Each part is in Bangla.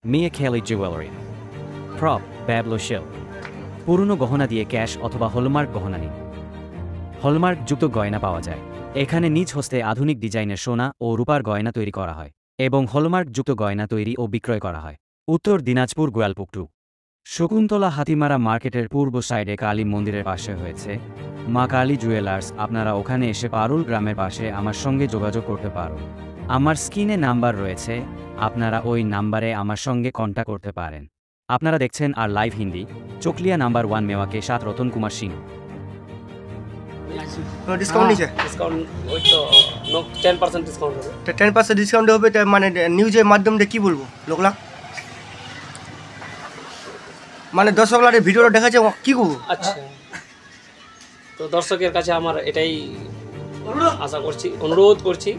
Mia Kelly Jewelry Prop Bablo Shell পুরনো গহনা দিয়ে ক্যাশ অথবা হলমার্ক গহনা নিন। হলমার্ক যুক্ত গয়না পাওয়া যায় এখানে। নিজ হস্তে আধুনিক ডিজাইনের সোনা ও রূপার গয়না তৈরি করা হয় এবং হলমার্ক যুক্ত গয়না তৈরি ও বিক্রয় করা হয়। উত্তর দিনাজপুর গোয়ালপুকুর শকুন্তলা হাতিমারা মার্কেটের পূর্ব সাইডে কালী মন্দিরের পাশে হয়েছে মা কালী জুয়েলার্স। আপনারা ওখানে এসে পারুল গ্রামের পাশে আমার সঙ্গে যোগাযোগ করতে পারো। আমার স্ক্রিনে নাম্বার রয়েছে, আপনারা ওই নাম্বারে আমার সঙ্গে কন্ট্যাক্ট করতে পারেন। আপনারা দেখছেন আর লাইভ হিন্দি চকলিয়া নাম্বার 1 মেওয়া के साथ रतन कुमार सिंह। ডিসকাউন্ট নিছে ডিসকাউন্ট ওই তো 10% ডিসকাউন্ট হবে। তো 10% ডিসকাউন্ট হবে, তো মানে নিউজের মাধ্যমে কি বলবো লোকলা, মানে দর্শকলার ভিডিওটা দেখাচ্ছে কি করবো? আচ্ছা, তো দর্শকের কাছে আমার এটাই আশা করছি, অনুরোধ করছি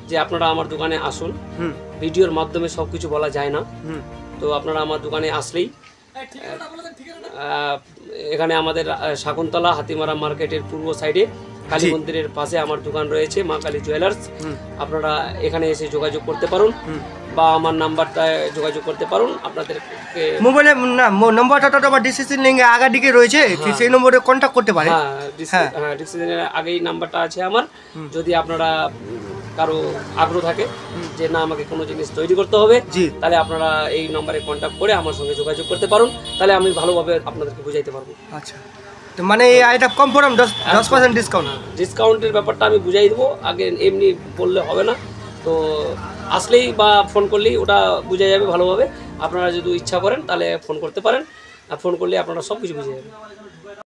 যে আপনারা আমার দোকানে আসুন। ভিডিওর মাধ্যমে সব কিছু বলা যায় না, তো আপনারা আমার দোকানে আসলেই এখানে আমাদের শকুন্তলা হাতিমারা মার্কেটের পূর্ব সাইডে কালী মন্দিরের পাশে আমার দোকান রয়েছে মা কালী জুয়েলার্স। আপনারা এখানে এসে যোগাযোগ করতে পারুন বা আমার নাম্বারটায় যোগাযোগ করতে পারুন। আপনাদের মোবাইলে না নম্বরটা তো আমার ডিসিশন লিঙ্কে আগের দিকে রয়েছে, সেই নম্বরে কন্ট্যাক্ট করতে পারেন। হ্যাঁ, ডিসিশনের আগেই নাম্বারটা আছে আমার। যদি আপনারা কারো আগ্রহ থাকে যে না আমাকে কোনো জিনিস তৈরি করতে হবে, তাহলে আপনারা এই নম্বরে কন্ট্যাক্ট করে আমার সঙ্গে যোগাযোগ করতে পারুন, তাহলে আমি ভালোভাবে আপনাদেরকে বুঝাইতে পারবো। আচ্ছা, তো মানে এটা কনফার্ম 10% ডিসকাউন্ট? ডিসকাউন্টের ব্যাপারটা আমি বুঝাই দেবো, আগে এমনি বললে হবে না। তো আসলেই বা ফোন করলেই ওটা বোঝা যাবে ভালোভাবে। আপনারা যদি ইচ্ছা করেন তাহলে ফোন করতে পারেন, আর ফোন করলে আপনারা সব কিছু বুঝে যাবেন।